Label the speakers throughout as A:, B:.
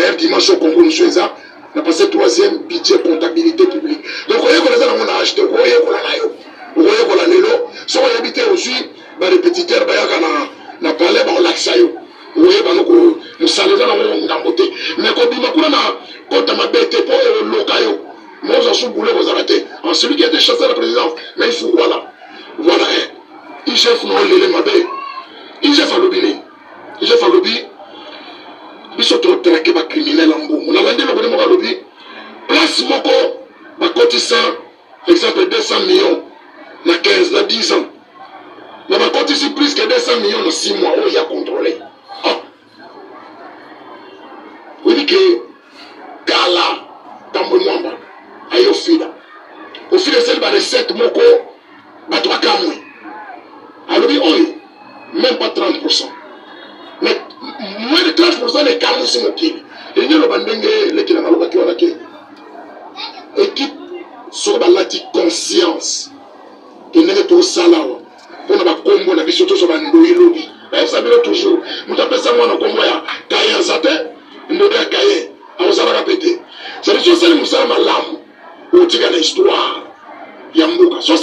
A: D'ailleurs, dimanche au Congo, nous sommes on a passé 3e budget comptabilité publique. Donc, vous voyez qu'on a acheté, vous voyez qu'on a si on habite aussi, les répétiteurs, on a parlé, on l'a ça. Vous voyez, nous saluons dans le côté. Mais quand on a bête pour le local, moi, j'en suis boulé, vous arrêtez. Celui qui a été chassé à la présidence, mais il faut, voilà. Voilà, IGF, non, il est mabé. IGF a lobby. IGF a lobby. Ils sont traqués par criminels en bout. On a vendu le lobby. Place Moko, ma cotissant, exemple 200 millions, na 15, na 10 ans. Mais ma cotissant plus que 200 millions dans 6 mois, où il y a contrôlé. Vous dites que Gala, Tambouamamba, aïe au fil. Au fil de celle recette Moko, Batwa Kamwe. Alors, même pas 30%. Mais moins de 30% des Kamwe, c'est mon kil. Et nous, le bandenge, les Kilamaloba qui ont la kil. Équipe sur la conscience et n'est pas au salaire pour ne pas combo la vie surtout sur la lobby. Vous savez toujours, nous appelons ça moi dans le combo cahier en satin, nous devons cahier, on s'en va répéter. C'est des choses que nous sommes à l'âme, où tu as l'histoire. Yamboka. Si on ne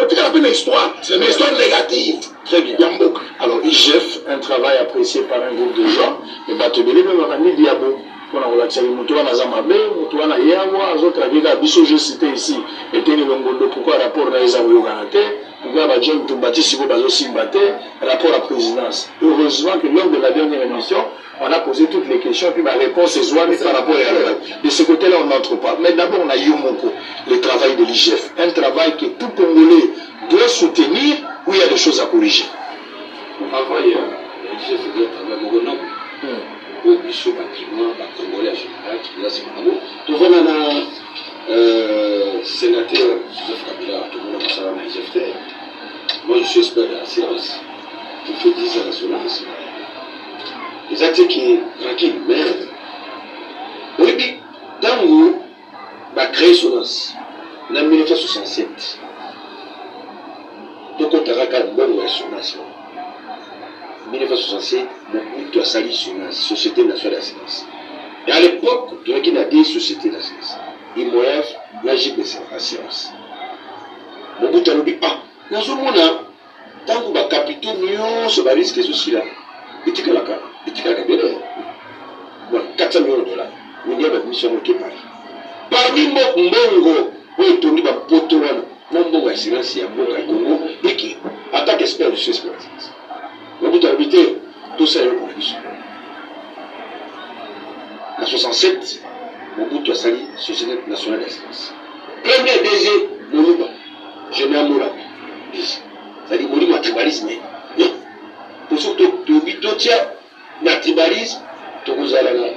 A: on tire une histoire, c'est une histoire négative.
B: Très bien.
A: Yamboka.
B: Alors, IGF, un travail apprécié par un groupe de gens, mais Batebele, même on a mis Diabo. On a relaxé les moutons à Zamabe, moutons à Yawa, autres avec la biso, je cité ici, et Teni Longondo, pourquoi rapport à Esawo Ganate, pourquoi Badjem Tumbati Sibo Bazo Simbate, rapport à la présidence. Heureusement que lors de la dernière émission, on a posé toutes les questions, puis ma réponse est Zouane par rapport à elle. De ce côté-là, on n'entre pas. Mais d'abord, on a Yomoko, le travail de l'IGF. Un travail que tout Congolais doit soutenir, où il y a des choses à corriger.
C: Avant, l'IGF faisait un travail mononome. Au bichot bâtiment, la Congolais en général, qui là c'est mon amour. Tout le monde a sénateur Joseph Kabila, tout le monde a ça à IGF. Moi je suis expert de la science. Il faut 10 ans national. Les actes qui tranquille, mais oui, dans où a créé Sonas en 1967. Donc on a regardé bon Sonas. 1967, Mobutu a sali Sonas, Société nationale d'assurance. Et à l'époque, il y a des sociétés d'assurance. IMOF, la GPC, assurance. Mobutu a dit, dans ce monde-là, tant que les capitaux se risquent ceci là, et tu as la carte, et tu as la carte, 400 millions de dollars. Il y a une mission qui est Paris. Parmi Mbongo, où est tombé dans le poteau, Mbongo assurance, il y a Mbongo Congo, et qui, en tant qu'expert, je suis expert d'assurance. Mobutu a habité tout ça est le plus. En 67, Mobutu a sali Société nationale d'assurance. Premier DG, Moluba, général Moulabi. C'est-à-dire Moluba tribalisme. Pour ce que tu habites, tu as tribalisme, tu as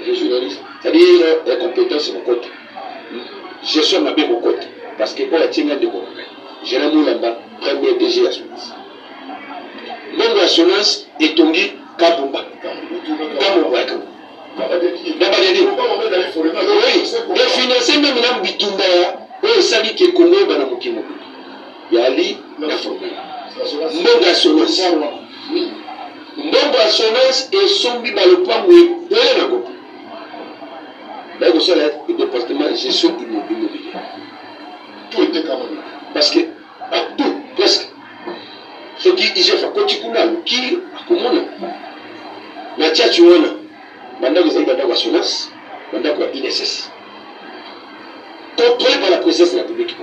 C: régionalisme. C'est-à-dire la compétence est mon côté. Gestion m'a bien mon côté. Parce que pour la tienne de Congo, général Moulamba, premier DG assurance. Bongo assurance est tombé Kabumba. Kabumba. Oui, financer même dans Bitumba, où sali que Congo est dans Mokimo. Yali, la formule. Bongo assurance. Bongo assurance est sombi dans le plan où il y a un groupe. Là, vous savez, le département de gestion immobilière. Tout était quand même. Parce que, tout, presque. Ce qui IGF a continué à qui a commandé. Mais tiens, tu vois, maintenant vous avez une assurance, maintenant vous avez INSS. Contrôlé par la présidence de la République.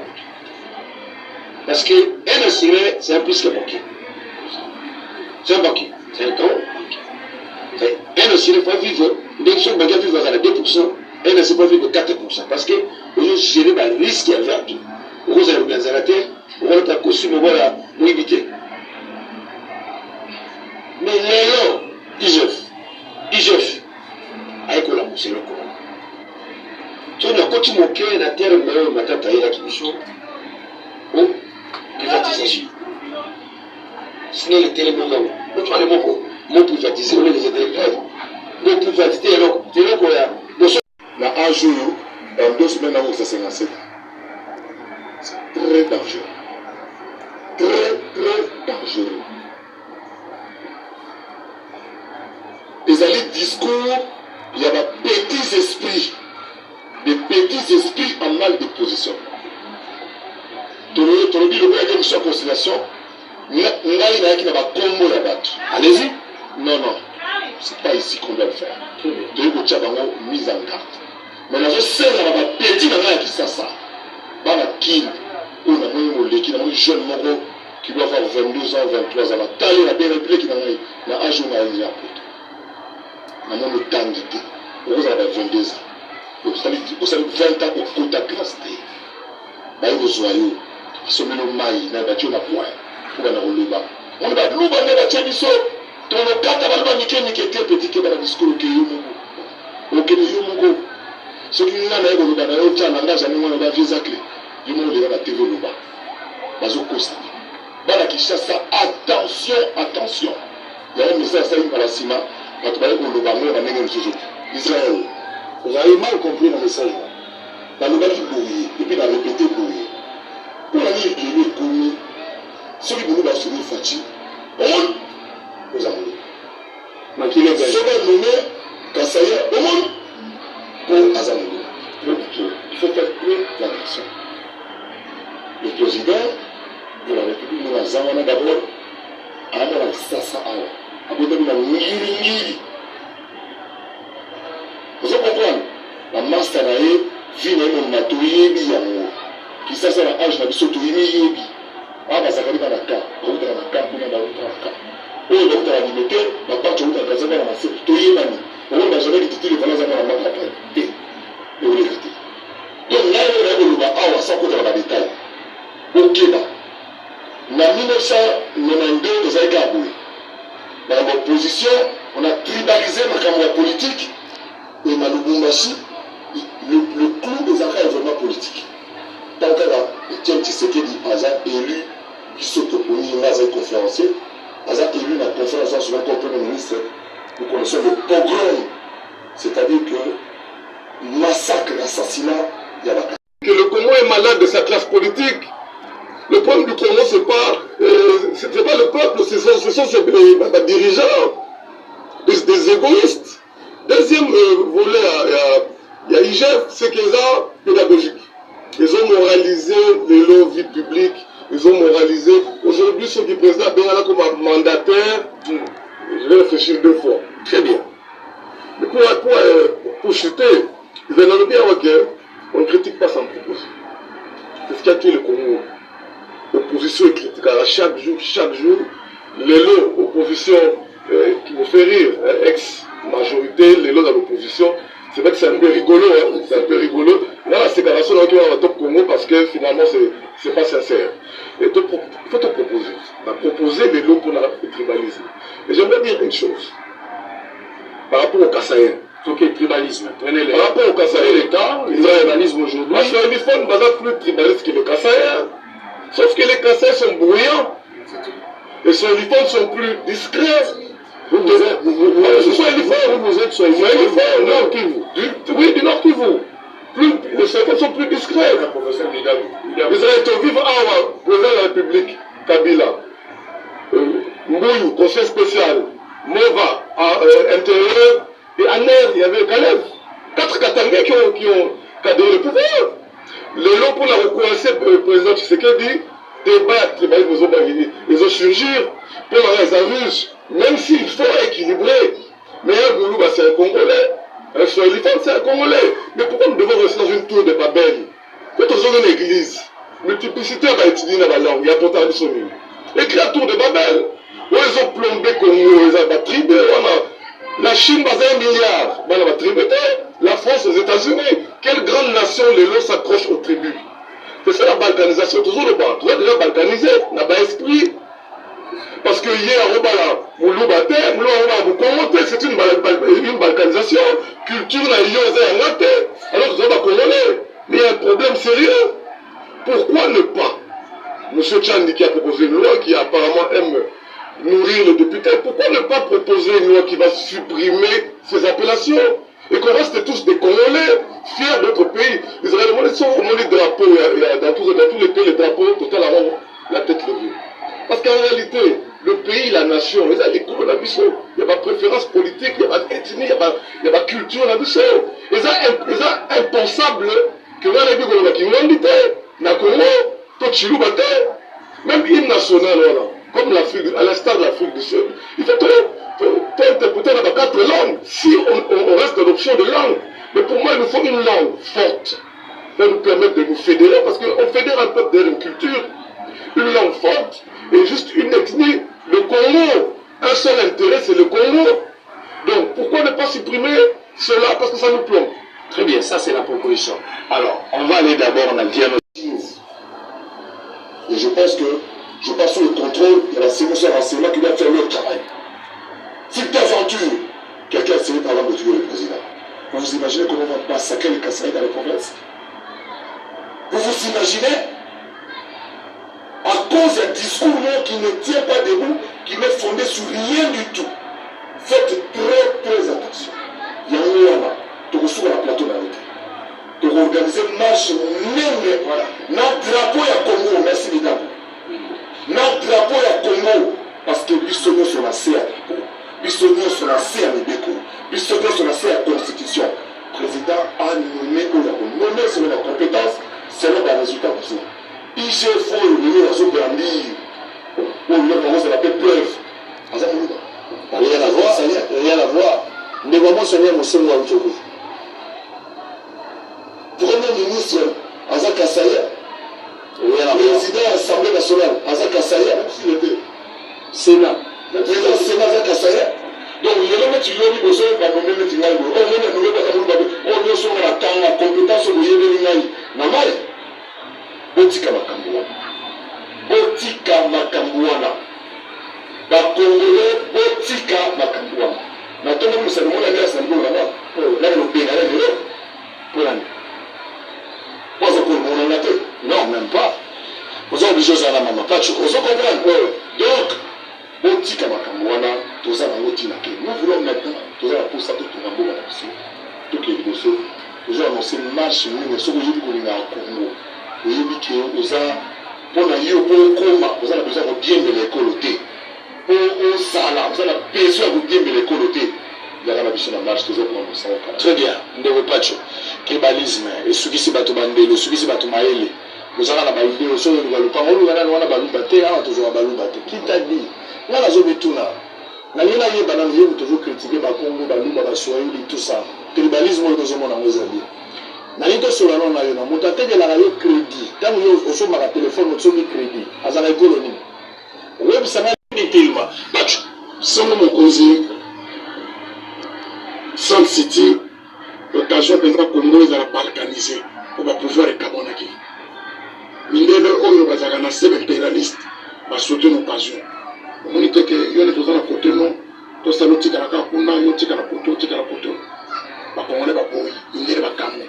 C: Parce qu'un assuré, c'est un plus qu'un banquier. C'est un banquier. C'est un grand banquier. Un assuré peut vivre, l'élection bancaire vivre à 2%, un assuré peut vivre 4%. Parce que vous gérez le risque et la vertu. Vous avez bien arrêté, vous avez un costume, voilà, vous évitez. Mais léon IGF avec la mousse le courant tu as continué moquer la terre mais matata ira qui chaud ou privatisation sinon les télémons tu as les mots mon privatisé on les intellectuels mon privatisé alors tu es là
A: la un jour dans 2 semaines avant ça 57 c'est très dangereux très dangereux. Les discours, il y a petits esprits. Des petits esprits en mal de position. Tolobi le voyage de sa conciliation. Allez-y. Non, non. C'est pas ici qu'on doit le faire. De mise en garde. Mais là, je sais que la petite qui ça. Bana Kim, on a un jeune moro qui doit avoir 22 ans, 23 ans. La taille, la bien réplique qui n'a pas âge où on a déjà appris. On a le temps d'ité. On a 22 ans. Vous savez 20 ans au côté de grâce. Bah, il y a des qui sont le maïs, n'a pas de la poire. Pour aller au Luba. On va nous battre la Tchéniso. Ton cadre va niquer petit que dans le discours que you mogo. Ok, you mogo. Ce qui nous a dit, on a dit, on a dit, visa clé. You mogo de la TV Luba. Bazo Costa. Bala qui chasse ça. Attention, attention. Il y a un message à la Sima. On va parler au Luba. On va mener Israël. Vous avez mal compris le message. Dans le bas qui bouille. Et puis dans le répété bouille. Pour la nuit, il est commis. Ceux qui nous ont soumis Fati, on nous a nommé. Ceux qui ont nommé Kassaya, on pour Azamoulou. Il faut faire plus d'attention. Le président de la République nous a Zamana d'abord, Amara Sassa Awa, Aboudabi Ngiri. Vous comprenez? La masse Tanae, Vina Matoye Biyango, qui s'assure à Ange Nabisoto Yebi. Ah, bah, ça va dans la carte. On va dans la carte, on va dans la carte. On va dans la limite, la part de la caserne à la série. Tout y est mani. On va jamais quitter les valeurs à la main. Et on les quitte. Donc là, on va avoir sans côté dans la détail. Au Québec, en 1992, nous avons gagné. Dans l'opposition, on a tribalisé la caméra politique. Et dans le Lubumbashi, le clou des affaires est vraiment politique. Tant que là, Etienne Tshisekedi a élu qui s'autoponit à conférencier, a élu la conférence sur le Premier ministre, nous connaissons le pogrom, c'est-à-dire que massacre, assassinat, il y a la que le Congo est malade de sa classe politique. Le problème du Congo, c'est pas le peuple, ce sont ses dirigeants, des égoïstes. Deuxième volet, il y a IGF, c'est qu'ils ont pédagogique. Ils ont moralisé les lois vie publique, ils ont moralisé. Aujourd'hui, ceux qui présentent Bengala comme un mandataire, je vais réfléchir 2 fois. Très bien. Mais pour chuter, ils veulent bien on ne critique pas sans proposer. C'est ce qui a tué le Congo. L'opposition est critiquée chaque jour. Les lots, opposition qui me fait rire, ex-majorité, les lots dans l'opposition. C'est vrai que c'est un peu rigolo, hein? C'est un peu rigolo. Là, la séparation qui va au top Congo parce que finalement, c'est pas sincère. Et il faut te proposer. On a proposé les lots qu'on a tribalisés. Et j'aimerais dire une chose. Par rapport au Kassaïen.
B: Ok, tribalisme.
A: Par rapport au Kassaïen, l'État,
B: le tribalisme aujourd'hui.
A: Parce que les fonds ne plus tribalistes que le Kassaïen. Sauf que les Kassaïens sont bruyants. Et les fonds sont plus discrets. Vous êtes sur les fonds, Nord Kivu. Oui, du Nord Kivu. Les fonds sont plus discrets. Ils ont vivre à président de la République, Kabila. Mbouyou, conseil spécial. Mova, intérieur. Et à Ner, il y avait Kalev. 4 Katangais qui ont cadré le pouvoir. Les lots pour la recoincer, le président Tshisekedi, débattre, ils ont surgi. Pour les avis, même s'il faut équilibrer. Mais un Goulouba, c'est un Congolais. Un Soilifan, c'est un Congolais. Mais pourquoi nous devons rester dans une tour de Babel? Quand on est dans l'église, multiplicité va étudier dans la langue, il y a pourtant des sonnets. Écrit la tour de Babel, où ils ont plombé Congo, ils ont battribé, la Chine, basée 1 milliard, elle va tributer. La France, les États-Unis. Quelle grande nation, les lots s'accrochent aux tribus. C'est ça la balkanisation, toujours le bas. Toujours déjà balkanisé, n'a pas esprit. Parce que hier, c'est une balkanisation. Culture, alors que vous avez congolais. Mais il y a un problème sérieux. Pourquoi ne pas? M. Tchandi qui a proposé une loi qui apparemment aime nourrir le député, pourquoi ne pas proposer une loi qui va supprimer ces appellations et qu'on reste tous des Congolais fiers de notre pays? Les Israéliens sont vraiment les drapeaux, dans tous les pays, les drapeaux, totalement la tête levée. Parce qu'en réalité,
D: le pays, la nation, les écoles, la mission, il y a ma préférence politique, il y a ma ethnie, il y a ma culture, la mission. Et ça, impensable que l'on ait vu qu'on a qui na Congo, tout Chilou Bate, même hymne national, comme l'Afrique, à l'instar de l'Afrique du Sud, il faut interpréter dans 4 langues, si on reste dans l'option de langue. Mais pour moi, il nous faut une langue forte, qui nous permettre de nous fédérer, parce qu'on fédère un peuple d'une culture, une langue forte, et juste une ethnie, le Congo. Un seul intérêt, c'est le Congo. Donc, pourquoi ne pas supprimer cela? Parce que ça nous plombe.
B: Très bien, ça c'est la proposition. Alors, on va aller d'abord en dialogue.
E: Et je pense sous le contrôle de la sélection renseignement qui doit faire leur travail. Si d'aventure, quelqu'un essayé par exemple de tuer le président, vous vous imaginez comment on va massacrer les Kasaï dans les provinces? Vous vous imaginez? À cause d'un discours qui ne tient pas debout, qui n'est fondé sur rien du tout. Faites très attention. Il y a un moment, tu reçois sur la plateau d'arrêté. Tu organiser une marche, même notre drapeau à Congo, merci mesdames. Notre drapeau à Congo, parce que Bissonio sur la C à drapeau, Bissonio sur la C à Mébéco, Bissonio sur la C à Constitution. Le président a nommé ou nommé selon la compétence, selon les résultats aussi. IGFO, le numéro de Zobrambi, ou le numéro de la preuve.
C: Rien à voir, rien à voir. Mais vraiment, ce n'est pas mon seul mot.
E: Premier ministre, Azak Kassaya, président de l'Assemblée nationale, Azak Kassaya,
C: Sénat.
E: Le président du Sénat, Azak Kassaya. Donc, il y a des gens qui ont besoin de nommer les gens. On est sur la table, la compétence de l'État. Namai, Botika Makambouana. Botika Makambouana. Bakongolais, Botika Makambouana. Maintenant, nous savons que la guerre, c'est un peu là, le pays, là, pour l'année.
C: Non, même pas. Vous avez obligé à la maman. Pas de choses. Vous comprenez?
E: Donc, Botika Makambouana, tout ça, nous voulons maintenant, tout ça, pour ça, tout le monde a la toutes les vidéos, nous avons annoncé une marche, nous avons dit qu'on est au Congo. Nous avons dit que nous avons, pour nous avons besoin de bien de l'école. Pour ça, vous avez besoin de bien de l'école. Il y a la marche, toujours pour nous.
C: Très bien. Nous pas de choses. Tribalisme, et ce qui s'est battu bandé, ce qui s'est battu maëlé. Vous avez la baïdé, vous avez le parole, vous avez la baloubaté, toujours la baloubaté. Qui t'a dit? Là, la zone est tout là. La ligne est banane, vous toujours critiqué Bakongo, Balouba, Basouaïli, tout ça. Tribalisme, vous avez mon amour. Na lito solo na yo na motate de la radio crédit. Tant yo oso ma téléphone oso mi crédit. Azala économie. Web ça n'a ni tellement. Batch.
A: Sans mon causer. Sun City, l'occasion de la Congo est à la balkaniser pour pouvoir être cabonaki. Mindele oyo bazaka sebe impérialiste va sauter une occasion. On dit que yon est tous à côté non, tout ça l'autre tika la kuna, yon tika la poto. Ba Congolais ba boy, mindele ba kamne.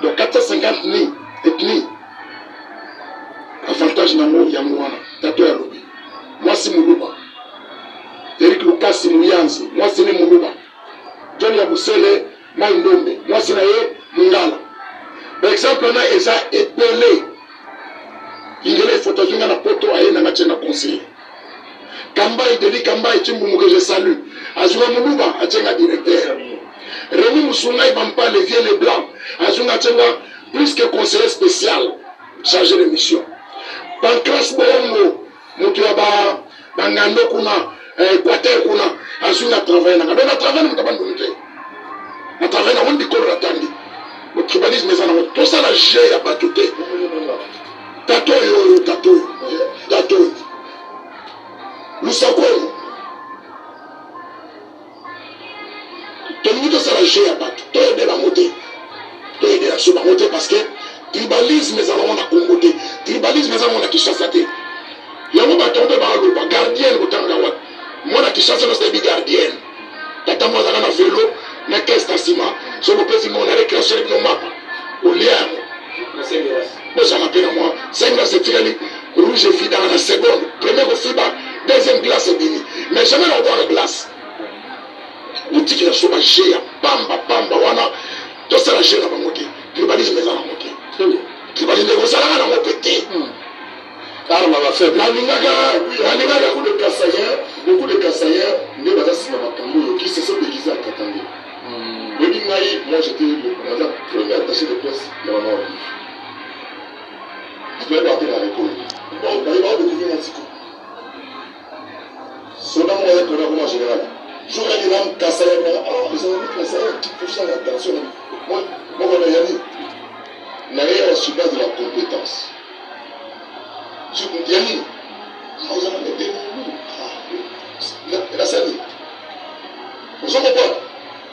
A: Donc 450 ni ethnie. Avantage na mo ya mwana, tato ya lobi. Moi c'est Muluba. Eric Lucas c'est Muyanzi, moi c'est Muluba. John Yabusele, moi Ndombe, moi c'est Naye Mungala. Par exemple, on a Eza épelé. Il y a des photos qui ont poto à une matière conseiller. Kamba et Deli Kamba et Timbou que je salue. Azuma Muluba, a tient un directeur. Rémi Moussouna, il ne pas les vieux les blancs. Azuma Tchenga, plus que conseiller spécial, chargé de mission. Pancras Bongo, Moutiaba, Bangando Kuna, Équateur Kuna, Azuma travaille. Donc, on travaille dans le monde. On travaille dans le monde du corps attendri. Le tribalisme est en tout ça, la G, il n'y a pas tout. Tato. Lusako. Tout le monde, ça, la G, il n'y a pas tout. Tout est de la montée. Tout est de la sous-montée parce que tribalisme est en Congo. Tribalisme est en Kinshasa. Il y a un moment tombé dans le gardien de Tangawa. Moi, la Kinshasa, c'est des gardiens. Tata, moi, dans le vélo, mais qu'est-ce que c'est? Je me peux dire, on a récréation de nos maps. Au lien. Moi, j'en appelle à moi. 5 glaces, c'est tiré. Rouge et fille dans la seconde. Première au FIBA. Deuxième glace, c'est fini. Mais jamais on voit la glace. Où tu dis que je suis à Bamba, wana. Tout ça, la chaîne va monter. Tribalisme est en monter. Tribalisme est en monter. Arma va faire. La lingaga, coup de
E: Kassaïens, beaucoup de Kassaïens, ne sont pas dans qui se sont déguisés en Katangé. Moi j'étais le premier attaché de presse de la Nord. Je devais partir dans l'école. Bon, il va découvrir un petit coup. C'est là qu'on a comme général. J'aurais dit là, Kassaïens, les amis Kassaïens, il faut faire attention. Moi, on a Yannick. Il y a la substance de la compétence. Je vous dis, Yannick, vous avez des la salle. Vous avez pas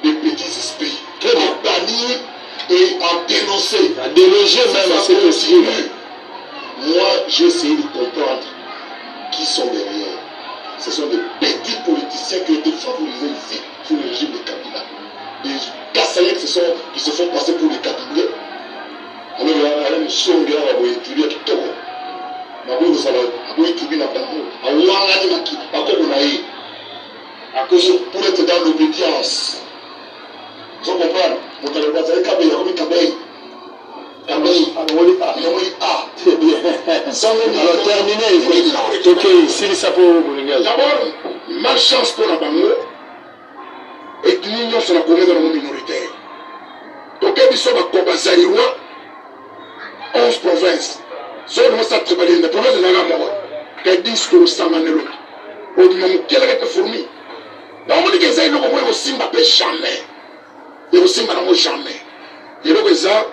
E: des petits esprits. Très bien. En bannir et en dénoncer.
B: À déloger même, c'est possible.
E: Moi, j'ai essayé de comprendre qui sont derrière. Ce sont des petits politiciens qui ont été favorisés ici sous le régime de Kabila. Des Kassaïens qui se font passer pour des Kabyliens. Alors, il y a une sonde qui a étudié qui tombe. Pour être dans l'obédience. Vous comprenez?
B: C'est bien. Alors terminé, ok, si ça peut
A: d'abord, malchance pour la bango et l'union sur la commune de la minoritaire. Donc, il y a des Zariwa, 11 provinces. So no sa tribali na province na ngamo ka disco samanelo o di mamu kela ka fourmi na mo dike za iloko mo simba pe jamais et simba na mo jamais et donc ça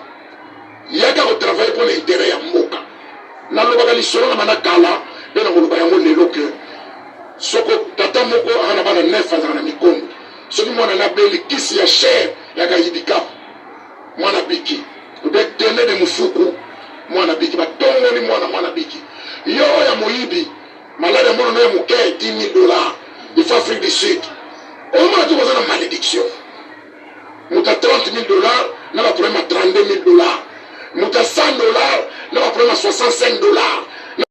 A: il y a qu'à travailler pour l'intérêt ya mboka na lo bakali solo na manakala pe na ngoluba yango lelo ke soko tata moko ana bana nefa za na mikondo soki mwana na beli kisi ya cher ya ka yidika mwana biki peut-être tenir de mufuku mwana biki batongoli mwana biki yo ya moyibi malade mono na muke $10,000 il faut Afrique du Sud au moins tu as une malédiction muta $30,000 na ba problème $32,000 muta $100 na ba problème $65